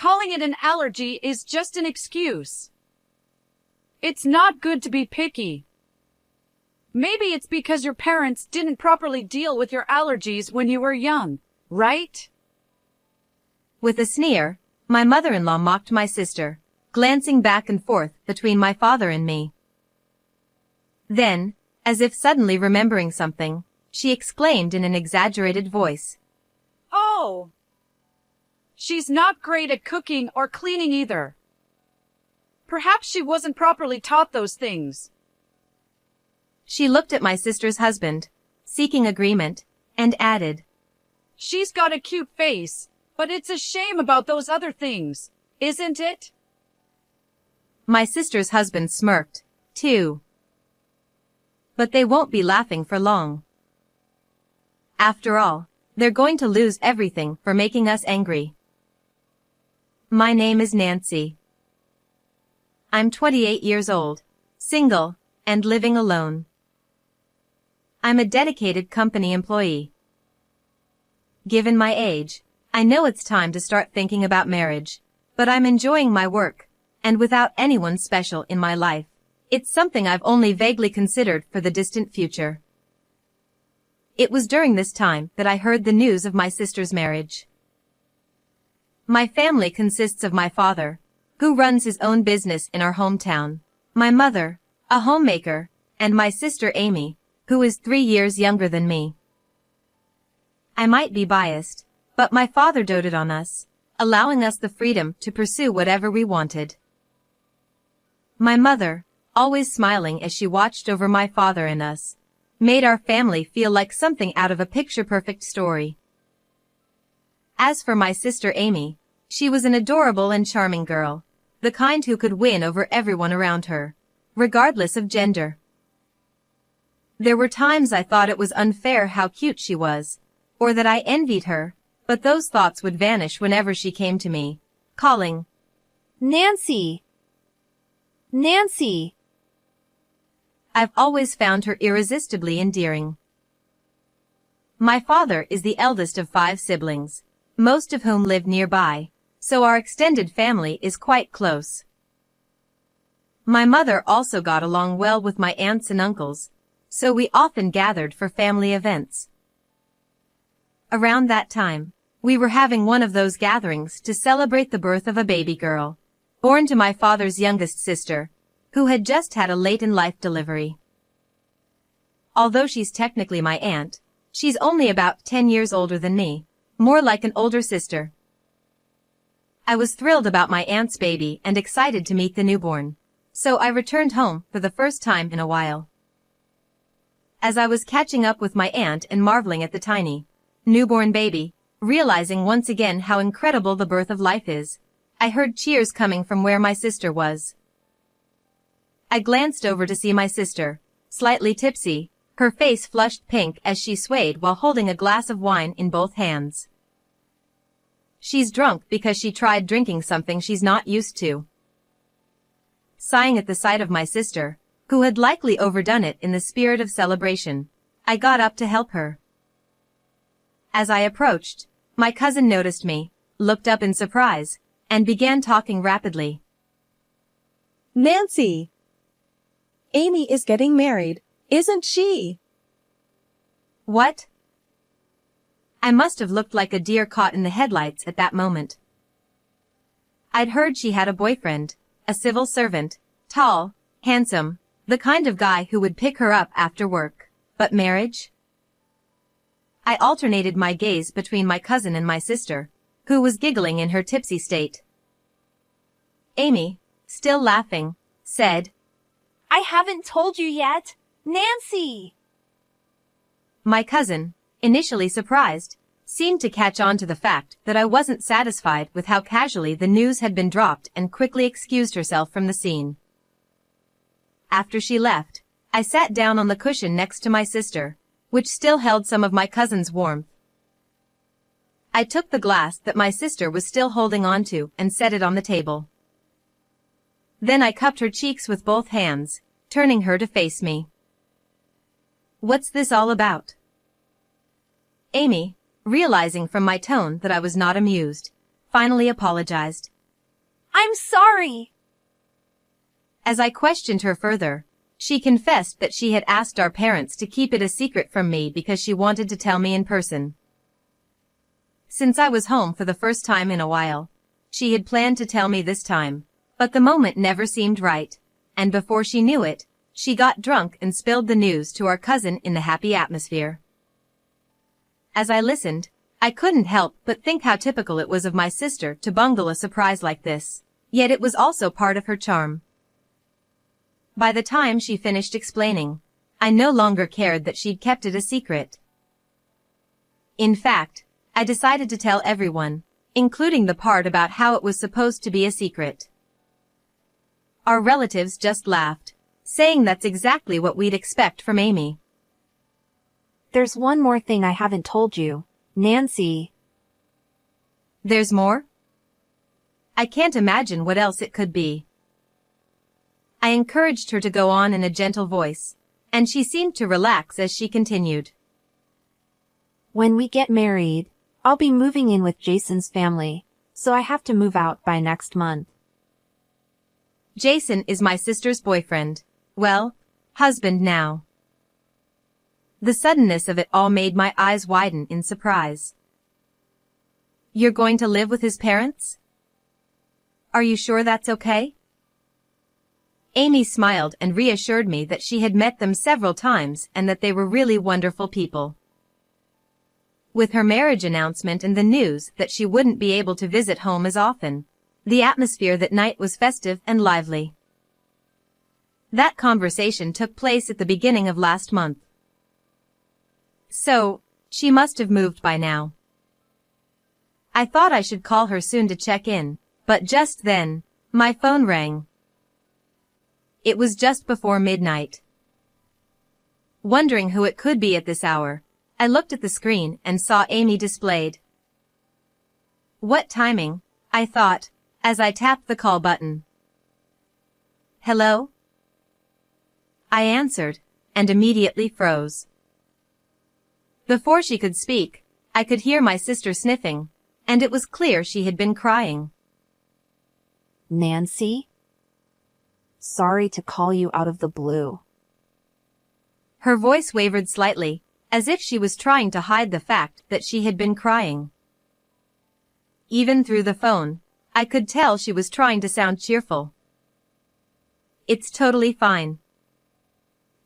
calling it an allergy is just an excuse. It's not good to be picky. Maybe it's because your parents didn't properly deal with your allergies when you were young, right? With a sneer, my mother-in-law mocked my sister, glancing back and forth between my father and me. Then, as if suddenly remembering something, she exclaimed in an exaggerated voice, "Oh! She's not great at cooking or cleaning either. Perhaps she wasn't properly taught those things." She looked at my sister's husband, seeking agreement, and added, "She's got a cute face, but it's a shame about those other things, isn't it?" My sister's husband smirked, too. But they won't be laughing for long. After all, they're going to lose everything for making us angry. My name is Nancy. I'm 28 years old, single, and living alone. I'm a dedicated company employee. Given my age, I know it's time to start thinking about marriage, but I'm enjoying my work, and without anyone special in my life, it's something I've only vaguely considered for the distant future. It was during this time that I heard the news of my sister's marriage. My family consists of my father, who runs his own business in our hometown, my mother, a homemaker, and my sister Amy, who is 3 years younger than me. I might be biased, but my father doted on us, allowing us the freedom to pursue whatever we wanted. My mother, always smiling as she watched over my father and us, made our family feel like something out of a picture-perfect story. As for my sister Amy, she was an adorable and charming girl, the kind who could win over everyone around her, regardless of gender. There were times I thought it was unfair how cute she was, or that I envied her, but those thoughts would vanish whenever she came to me, calling, "Nancy! Nancy!" I've always found her irresistibly endearing. My father is the eldest of 5 siblings, most of whom live nearby, so our extended family is quite close. My mother also got along well with my aunts and uncles, so we often gathered for family events. Around that time, we were having one of those gatherings to celebrate the birth of a baby girl, born to my father's youngest sister, who had just had a late-in-life delivery. Although she's technically my aunt, she's only about 10 years older than me, more like an older sister. I was thrilled about my aunt's baby and excited to meet the newborn, so I returned home for the first time in a while. As I was catching up with my aunt and marveling at the tiny, newborn baby, realizing once again how incredible the birth of life is, I heard cheers coming from where my sister was. I glanced over to see my sister, slightly tipsy, her face flushed pink as she swayed while holding a glass of wine in both hands. She's drunk because she tried drinking something she's not used to. Sighing at the sight of my sister, who had likely overdone it in the spirit of celebration, I got up to help her. As I approached, my cousin noticed me, looked up in surprise, and began talking rapidly. "Nancy! Amy is getting married, isn't she?" What? I must have looked like a deer caught in the headlights at that moment. I'd heard she had a boyfriend, a civil servant, tall, handsome, the kind of guy who would pick her up after work. But marriage? I alternated my gaze between my cousin and my sister, who was giggling in her tipsy state. Amy, still laughing, said, "I haven't told you yet. Nancy!" My cousin, initially surprised, seemed to catch on to the fact that I wasn't satisfied with how casually the news had been dropped and quickly excused herself from the scene. After she left, I sat down on the cushion next to my sister, which still held some of my cousin's warmth. I took the glass that my sister was still holding onto and set it on the table. Then I cupped her cheeks with both hands, turning her to face me. "What's this all about?" Amy, realizing from my tone that I was not amused, finally apologized, I'm sorry. As I questioned her further, she confessed that she had asked our parents to keep it a secret from me because she wanted to tell me in person. Since I was home for the first time in a while, she had planned to tell me this time, but the moment never seemed right, and before she knew it, she got drunk and spilled the news to our cousin in the happy atmosphere. As I listened, I couldn't help but think how typical it was of my sister to bungle a surprise like this, yet it was also part of her charm. By the time she finished explaining, I no longer cared that she'd kept it a secret. In fact, I decided to tell everyone, including the part about how it was supposed to be a secret. Our relatives just laughed, saying that's exactly what we'd expect from Amy. There's one more thing I haven't told you, Nancy. There's more? I can't imagine what else it could be. I encouraged her to go on in a gentle voice, and she seemed to relax as she continued. When we get married, I'll be moving in with Jason's family, so I have to move out by next month. Jason is my sister's boyfriend. Well, husband now. The suddenness of it all made my eyes widen in surprise. You're going to live with his parents? Are you sure that's okay? Amy smiled and reassured me that she had met them several times and that they were really wonderful people. With her marriage announcement and the news that she wouldn't be able to visit home as often, the atmosphere that night was festive and lively. That conversation took place at the beginning of last month. So, she must have moved by now. I thought I should call her soon to check in, but just then, my phone rang. It was just before midnight. Wondering who it could be at this hour, I looked at the screen and saw Amy displayed. What timing, I thought, as I tapped the call button. Hello? I answered, and immediately froze. Before she could speak, I could hear my sister sniffing, and it was clear she had been crying. Nancy? Sorry to call you out of the blue. Her voice wavered slightly, as if she was trying to hide the fact that she had been crying. Even through the phone, I could tell she was trying to sound cheerful. It's totally fine.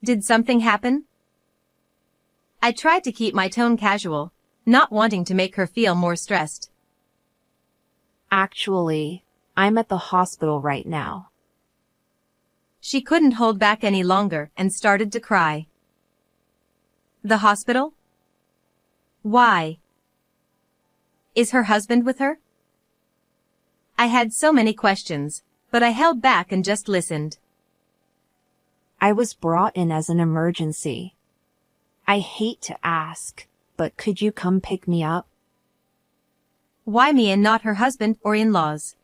Did something happen? I tried to keep my tone casual, not wanting to make her feel more stressed. Actually, I'm at the hospital right now. She couldn't hold back any longer and started to cry. The hospital? Why? Is her husband with her? I had so many questions, but I held back and just listened. I was brought in as an emergency. I hate to ask, but could you come pick me up? Why me and not her husband or in-laws?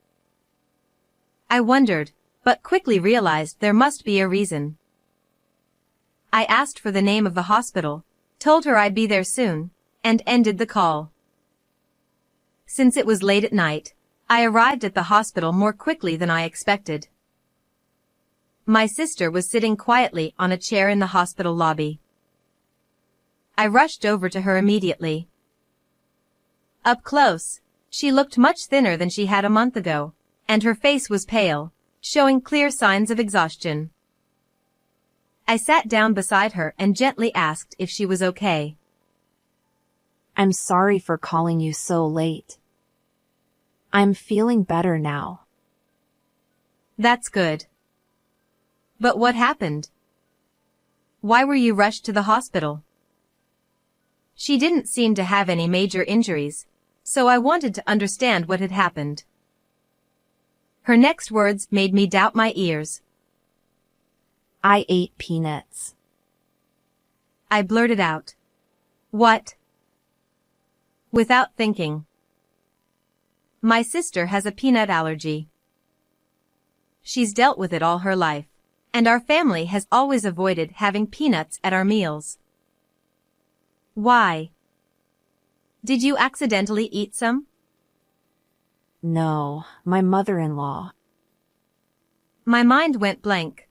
I wondered, but quickly realized there must be a reason. I asked for the name of the hospital, told her I'd be there soon, and ended the call. Since it was late at night, I arrived at the hospital more quickly than I expected. My sister was sitting quietly on a chair in the hospital lobby. I rushed over to her immediately. Up close, she looked much thinner than she had a month ago, and her face was pale, showing clear signs of exhaustion. I sat down beside her and gently asked if she was okay. I'm sorry for calling you so late. I'm feeling better now. That's good. But what happened? Why were you rushed to the hospital? She didn't seem to have any major injuries, so I wanted to understand what had happened. Her next words made me doubt my ears. I ate peanuts. I blurted out. What? Without thinking. My sister has a peanut allergy. She's dealt with it all her life, and our family has always avoided having peanuts at our meals. Why? Did you accidentally eat some? No, my mother-in-law. My mind went blank.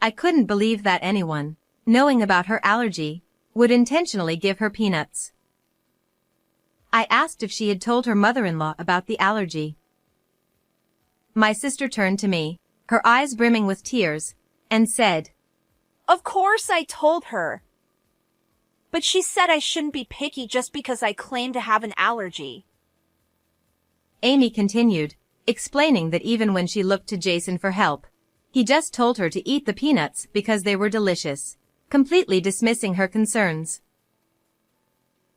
I couldn't believe that anyone, knowing about her allergy, would intentionally give her peanuts. I asked if she had told her mother-in-law about the allergy. My sister turned to me, her eyes brimming with tears, and said, Of course I told her. But she said I shouldn't be picky just because I claim to have an allergy. Amy continued, explaining that even when she looked to Jason for help, he just told her to eat the peanuts because they were delicious, completely dismissing her concerns.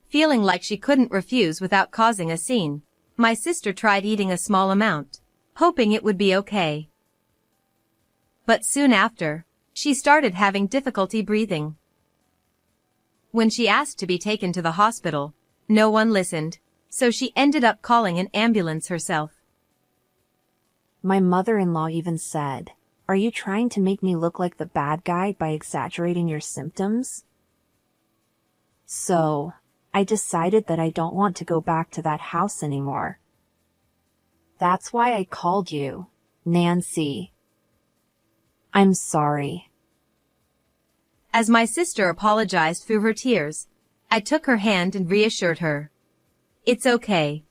Feeling like she couldn't refuse without causing a scene, my sister tried eating a small amount, hoping it would be okay. But soon after, she started having difficulty breathing. When she asked to be taken to the hospital, no one listened, so she ended up calling an ambulance herself. My mother-in-law even said, "Are you trying to make me look like the bad guy by exaggerating your symptoms?" So, I decided that I don't want to go back to that house anymore. That's why I called you, Nancy. I'm sorry. As my sister apologized through her tears, I took her hand and reassured her. It's okay.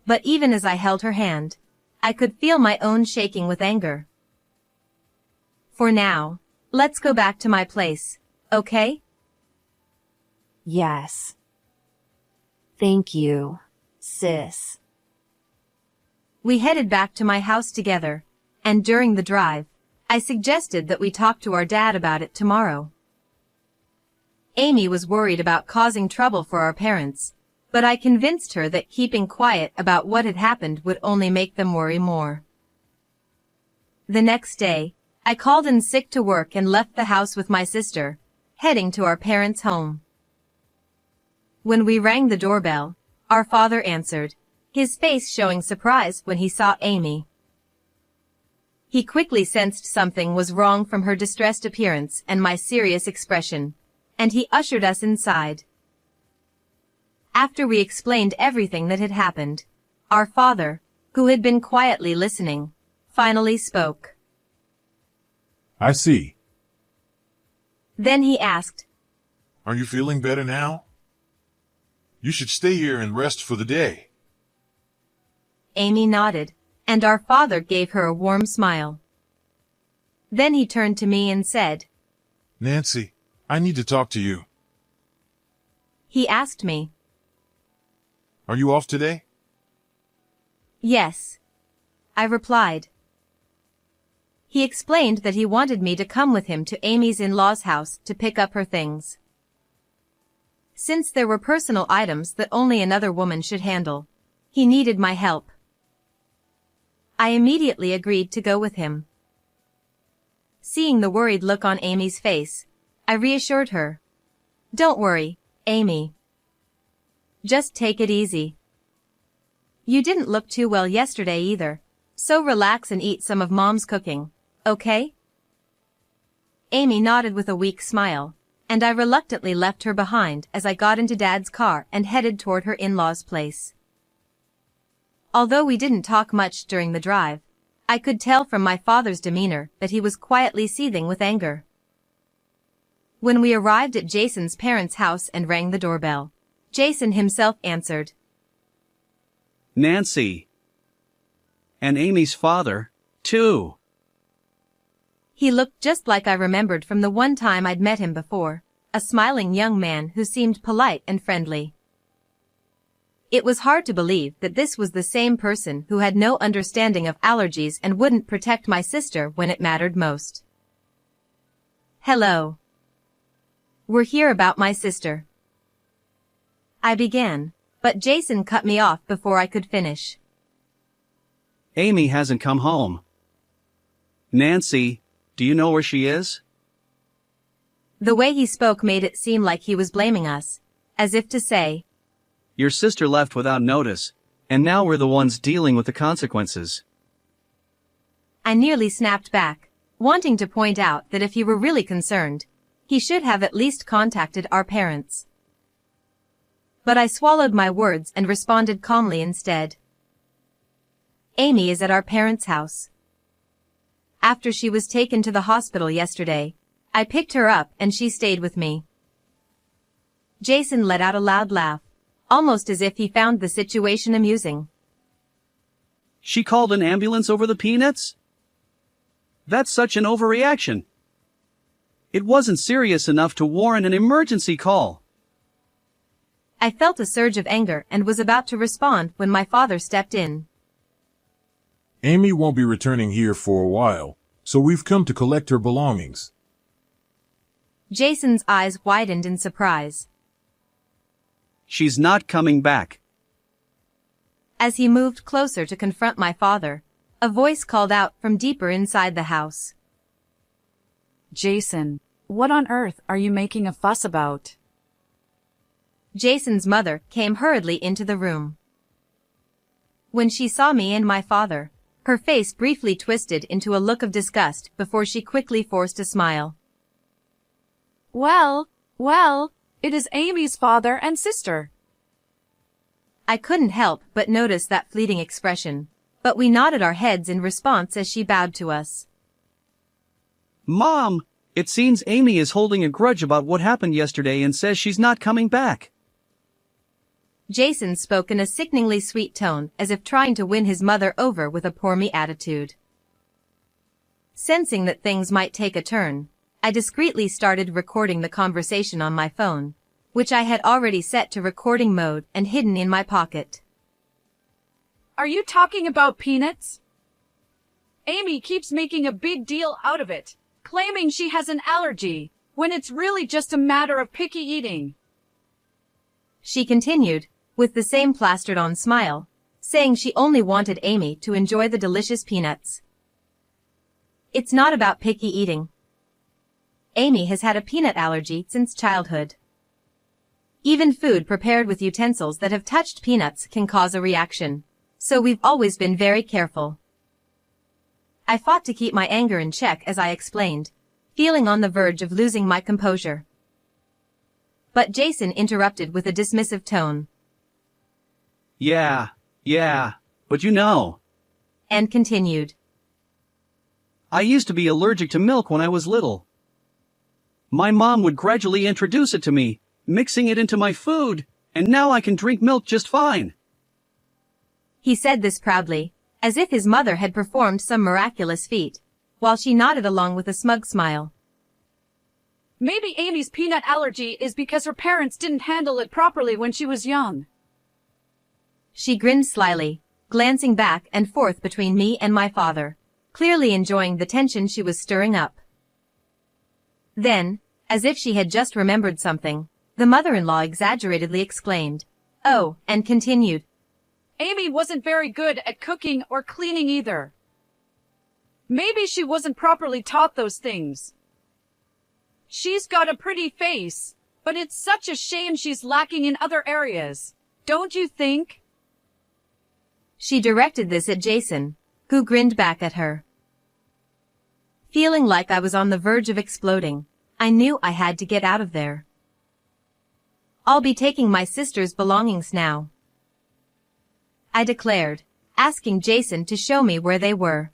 But even as I held her hand, I could feel my own shaking with anger. For now, let's go back to my place, okay? Yes. Thank you, sis. We headed back to my house together, and during the drive, I suggested that we talk to our dad about it tomorrow. Amy was worried about causing trouble for our parents, but I convinced her that keeping quiet about what had happened would only make them worry more. The next day, I called in sick to work and left the house with my sister, heading to our parents' home. When we rang the doorbell, our father answered, his face showing surprise when he saw Amy. He quickly sensed something was wrong from her distressed appearance and my serious expression, and he ushered us inside. After we explained everything that had happened, our father, who had been quietly listening, finally spoke. I see. Then he asked, Are you feeling better now? You should stay here and rest for the day. Amy nodded, and our father gave her a warm smile. Then he turned to me and said, Nancy, I need to talk to you. He asked me, Are you off today? Yes, I replied. He explained that he wanted me to come with him to Amy's in-laws' house to pick up her things. Since there were personal items that only another woman should handle, he needed my help. I immediately agreed to go with him. Seeing the worried look on Amy's face, I reassured her. Don't worry, Amy. Just take it easy. You didn't look too well yesterday either, so relax and eat some of Mom's cooking, okay? Amy nodded with a weak smile, and I reluctantly left her behind as I got into Dad's car and headed toward her in-laws' place. Although we didn't talk much during the drive, I could tell from my father's demeanor that he was quietly seething with anger. When we arrived at Jason's parents' house and rang the doorbell, Jason himself answered. Nancy. And Amy's father, too. He looked just like I remembered from the one time I'd met him before, a smiling young man who seemed polite and friendly. It was hard to believe that this was the same person who had no understanding of allergies and wouldn't protect my sister when it mattered most. Hello. We're here about my sister. I began, but Jason cut me off before I could finish. Amy hasn't come home. Nancy, do you know where she is? The way he spoke made it seem like he was blaming us, as if to say, Your sister left without notice, and now we're the ones dealing with the consequences. I nearly snapped back, wanting to point out that if he were really concerned, he should have at least contacted our parents. but I swallowed my words and responded calmly instead. Amy is at our parents' house. After she was taken to the hospital yesterday, I picked her up and she stayed with me. Jason let out a loud laugh, almost as if he found the situation amusing. She called an ambulance over the peanuts? That's such an overreaction. It wasn't serious enough to warrant an emergency call. I felt a surge of anger and was about to respond when my father stepped in. Amy won't be returning here for a while, so we've come to collect her belongings. Jason's eyes widened in surprise. She's not coming back. As he moved closer to confront my father, a voice called out from deeper inside the house. Jason, what on earth are you making a fuss about? Jason's mother came hurriedly into the room. When she saw me and my father, her face briefly twisted into a look of disgust before she quickly forced a smile. Well, it is Amy's father and sister. I couldn't help but notice that fleeting expression, but we nodded our heads in response as she bowed to us. Mom, it seems Amy is holding a grudge about what happened yesterday and says she's not coming back. Jason spoke in a sickeningly sweet tone, as if trying to win his mother over with a poor me attitude. Sensing that things might take a turn, I discreetly started recording the conversation on my phone, which I had already set to recording mode and hidden in my pocket. Are you talking about peanuts? Amy keeps making a big deal out of it, claiming she has an allergy, when it's really just a matter of picky eating. She continued, with the same plastered-on smile, saying she only wanted Amy to enjoy the delicious peanuts. It's not about picky eating. Amy has had a peanut allergy since childhood. Even food prepared with utensils that have touched peanuts can cause a reaction, so we've always been very careful. I fought to keep my anger in check as I explained, feeling on the verge of losing my composure. But Jason interrupted with a dismissive tone. Yeah, but you know. And continued. I used to be allergic to milk when I was little. My mom would gradually introduce it to me, mixing it into my food, and now I can drink milk just fine. He said this proudly, as if his mother had performed some miraculous feat, while she nodded along with a smug smile. Maybe Amy's peanut allergy is because her parents didn't handle it properly when she was young. She grinned slyly, glancing back and forth between me and my father, clearly enjoying the tension she was stirring up. Then, as if she had just remembered something, the mother-in-law exaggeratedly exclaimed, "Oh," and continued. Amy wasn't very good at cooking or cleaning either. Maybe she wasn't properly taught those things. She's got a pretty face, but it's such a shame she's lacking in other areas, don't you think? She directed this at Jason, who grinned back at her. Feeling like I was on the verge of exploding, I knew I had to get out of there. I'll be taking my sister's belongings now, I declared, asking Jason to show me where they were.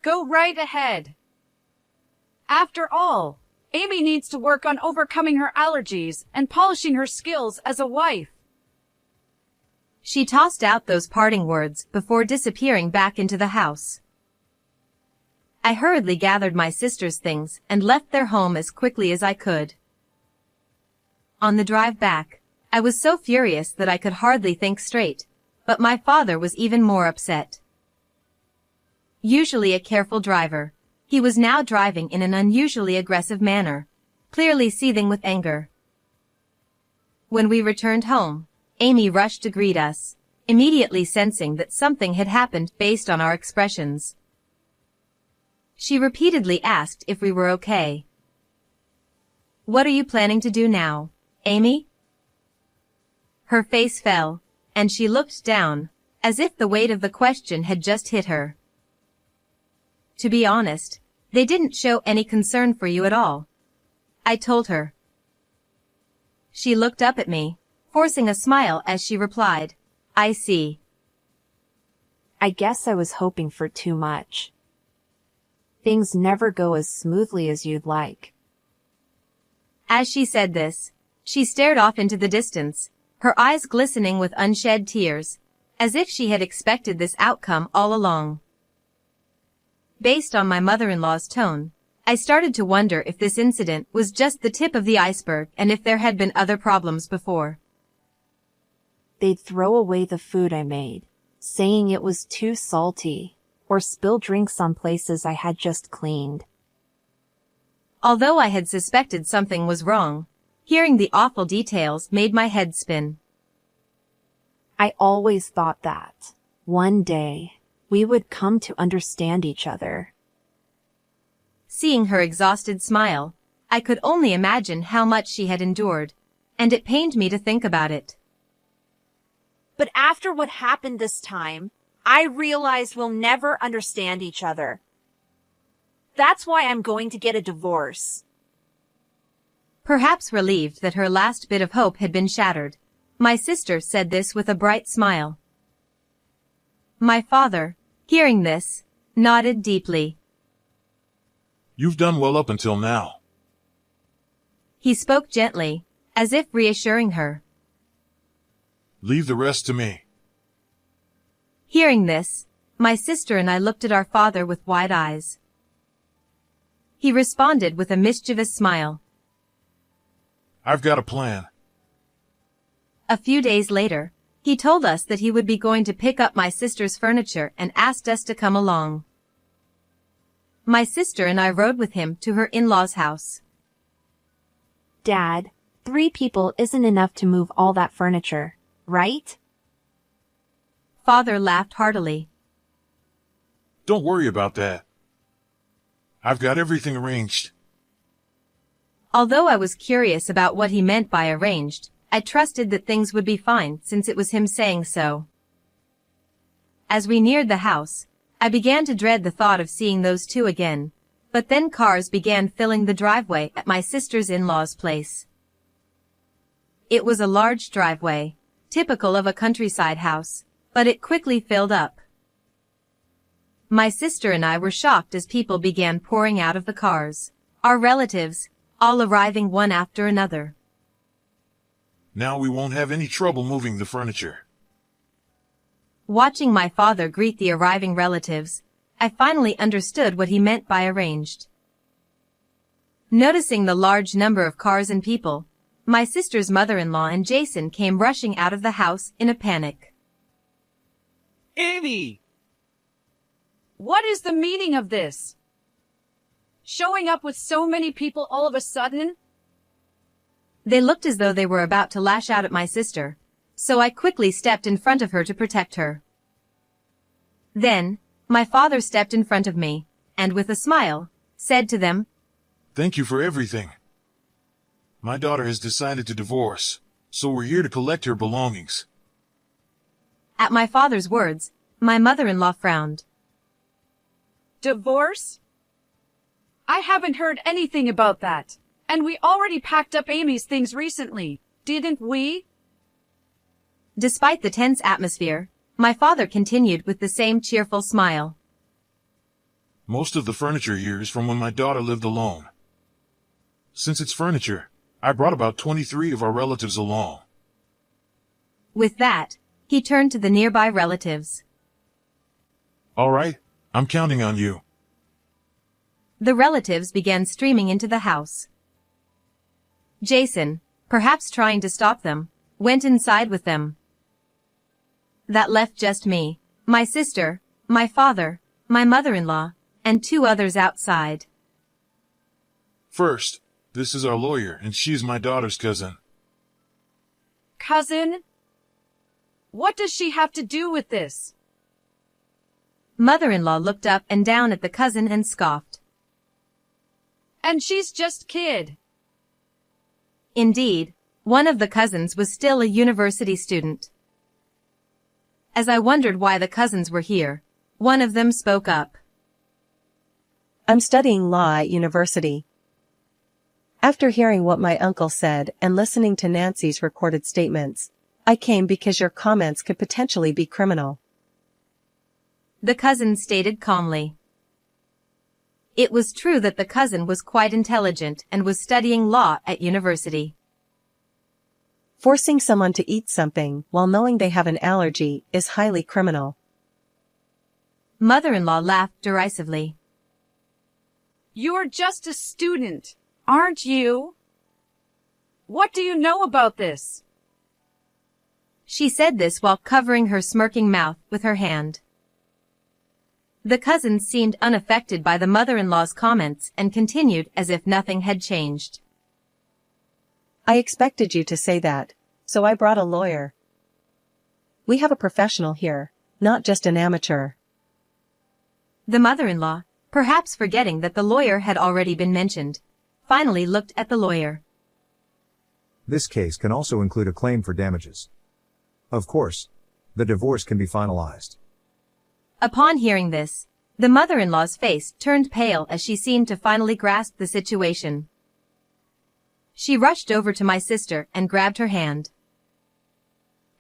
Go right ahead. After all, Amy needs to work on overcoming her allergies and polishing her skills as a wife. She tossed out those parting words before disappearing back into the house. I hurriedly gathered my sister's things and left their home as quickly as I could. On the drive back, I was so furious that I could hardly think straight, but my father was even more upset. Usually a careful driver, he was now driving in an unusually aggressive manner, clearly seething with anger. When we returned home, Amy rushed to greet us, immediately sensing that something had happened based on our expressions. She repeatedly asked if we were okay. "What are you planning to do now, Amy?" Her face fell, and she looked down, as if the weight of the question had just hit her. "To be honest, they didn't show any concern for you at all," I told her. She looked up at me, forcing a smile as she replied, I see. I guess I was hoping for too much. Things never go as smoothly as you'd like. As she said this, she stared off into the distance, her eyes glistening with unshed tears, as if she had expected this outcome all along. Based on my mother-in-law's tone, I started to wonder if this incident was just the tip of the iceberg and if there had been other problems before. They'd throw away the food I made, saying it was too salty, or spill drinks on places I had just cleaned. Although I had suspected something was wrong, hearing the awful details made my head spin. I always thought that, one day, we would come to understand each other. Seeing her exhausted smile, I could only imagine how much she had endured, and it pained me to think about it. But after what happened this time, I realized we'll never understand each other. That's why I'm going to get a divorce. Perhaps relieved that her last bit of hope had been shattered, my sister said this with a bright smile. My father, hearing this, nodded deeply. You've done well up until now. He spoke gently, as if reassuring her. Leave the rest to me. Hearing this, my sister and I looked at our father with wide eyes. He responded with a mischievous smile. I've got a plan. A few days later, he told us that he would be going to pick up my sister's furniture and asked us to come along. My sister and I rode with him to her in-laws' house. Dad, 3 people isn't enough to move all that furniture, right? Father laughed heartily. Don't worry about that. I've got everything arranged. Although I was curious about what he meant by arranged, I trusted that things would be fine since it was him saying so. As we neared the house, I began to dread the thought of seeing those 2 again, but then cars began filling the driveway at my sister's in-laws' place. It was a large driveway, typical of a countryside house, but it quickly filled up. My sister and I were shocked as people began pouring out of the cars, our relatives, all arriving one after another. Now we won't have any trouble moving the furniture. Watching my father greet the arriving relatives, I finally understood what he meant by arranged. Noticing the large number of cars and people, my sister's mother-in-law and Jason came rushing out of the house in a panic. Amy! What is the meaning of this? Showing up with so many people all of a sudden? They looked as though they were about to lash out at my sister, so I quickly stepped in front of her to protect her. Then, my father stepped in front of me, and with a smile, said to them, Thank you for everything. My daughter has decided to divorce, so we're here to collect her belongings. At my father's words, my mother-in-law frowned. Divorce? I haven't heard anything about that. And we already packed up Amy's things recently, didn't we? Despite the tense atmosphere, my father continued with the same cheerful smile. Most of the furniture here is from when my daughter lived alone. Since it's furniture, I brought about 23 of our relatives along. With that, he turned to the nearby relatives. All right, I'm counting on you. The relatives began streaming into the house. Jason, perhaps trying to stop them, went inside with them. That left just me, my sister, my father, my mother-in-law, and 2 others outside. First, this is our lawyer, and she's my daughter's cousin. Cousin? What does she have to do with this? Mother-in-law looked up and down at the cousin and scoffed. And she's just kid. Indeed, one of the cousins was still a university student. As I wondered why the cousins were here, one of them spoke up. I'm studying law at university. After hearing what my uncle said and listening to Nancy's recorded statements, I came because your comments could potentially be criminal. The cousin stated calmly. It was true that the cousin was quite intelligent and was studying law at university. Forcing someone to eat something while knowing they have an allergy is highly criminal. Mother-in-law laughed derisively. You're just a student, aren't you? What do you know about this? She said this while covering her smirking mouth with her hand. The cousin seemed unaffected by the mother-in-law's comments and continued as if nothing had changed. I expected you to say that, so I brought a lawyer. We have a professional here, not just an amateur. The mother-in-law, perhaps forgetting that the lawyer had already been mentioned, finally looked at the lawyer. This case can also include a claim for damages. Of course, the divorce can be finalized. Upon hearing this, the mother-in-law's face turned pale as she seemed to finally grasp the situation. She rushed over to my sister and grabbed her hand.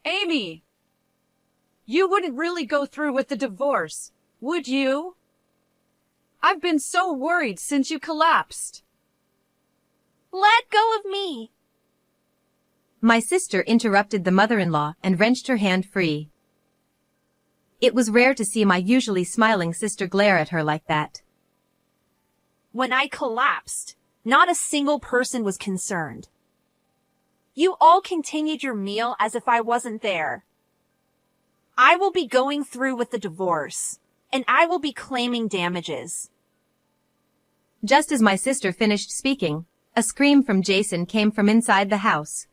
Amy! You wouldn't really go through with the divorce, would you? I've been so worried since you collapsed. Let go of me. My sister interrupted the mother-in-law and wrenched her hand free. It was rare to see my usually smiling sister glare at her like that. When I collapsed, not a single person was concerned. You all continued your meal as if I wasn't there. I will be going through with the divorce, and I will be claiming damages. Just as my sister finished speaking, a scream from Jason came from inside the house.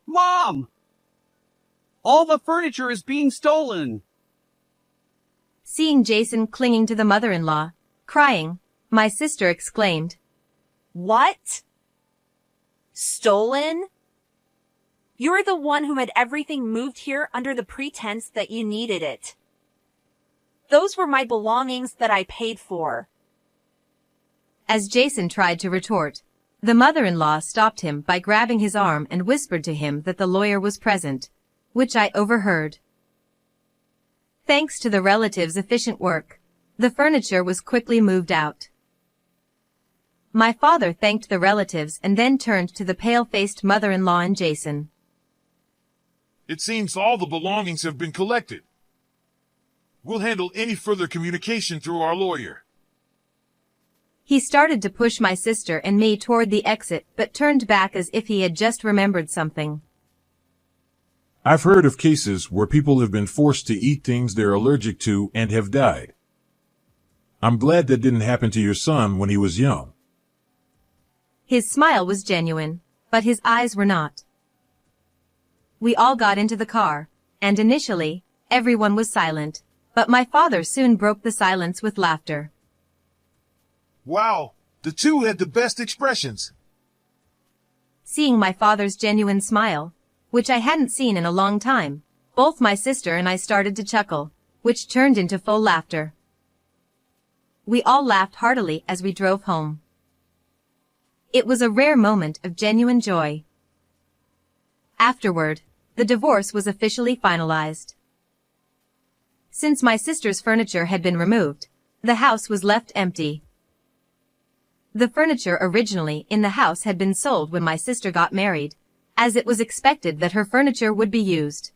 Mom! All the furniture is being stolen! Seeing Jason clinging to the mother-in-law, crying, my sister exclaimed, What? Stolen? You're the one who had everything moved here under the pretense that you needed it. Those were my belongings that I paid for. As Jason tried to retort, the mother-in-law stopped him by grabbing his arm and whispered to him that the lawyer was present, which I overheard. Thanks to the relatives' efficient work, the furniture was quickly moved out. My father thanked the relatives and then turned to the pale-faced mother-in-law and Jason. It seems all the belongings have been collected. We'll handle any further communication through our lawyer. He started to push my sister and me toward the exit but turned back as if he had just remembered something. I've heard of cases where people have been forced to eat things they're allergic to and have died. I'm glad that didn't happen to your son when he was young. His smile was genuine, but his eyes were not. We all got into the car, and initially, everyone was silent, but my father soon broke the silence with laughter. Wow, the two had the best expressions. Seeing my father's genuine smile, which I hadn't seen in a long time, both my sister and I started to chuckle, which turned into full laughter. We all laughed heartily as we drove home. It was a rare moment of genuine joy. Afterward, the divorce was officially finalized. Since my sister's furniture had been removed, the house was left empty. The furniture originally in the house had been sold when my sister got married, as it was expected that her furniture would be used.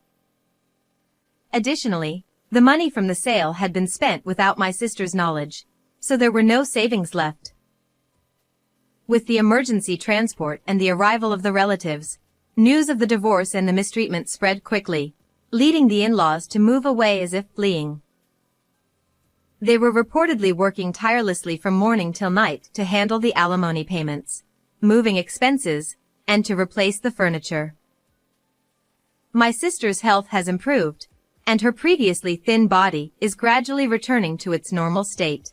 Additionally, the money from the sale had been spent without my sister's knowledge, so there were no savings left. With the emergency transport and the arrival of the relatives, news of the divorce and the mistreatment spread quickly, leading the in-laws to move away as if fleeing. They were reportedly working tirelessly from morning till night to handle the alimony payments, moving expenses, and to replace the furniture. My sister's health has improved, and her previously thin body is gradually returning to its normal state.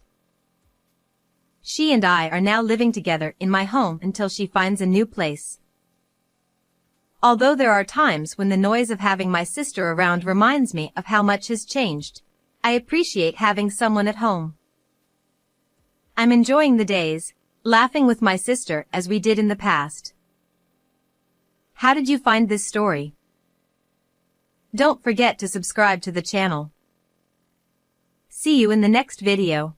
She and I are now living together in my home until she finds a new place. Although there are times when the noise of having my sister around reminds me of how much has changed, I appreciate having someone at home. I'm enjoying the days, laughing with my sister as we did in the past. How did you find this story? Don't forget to subscribe to the channel. See you in the next video.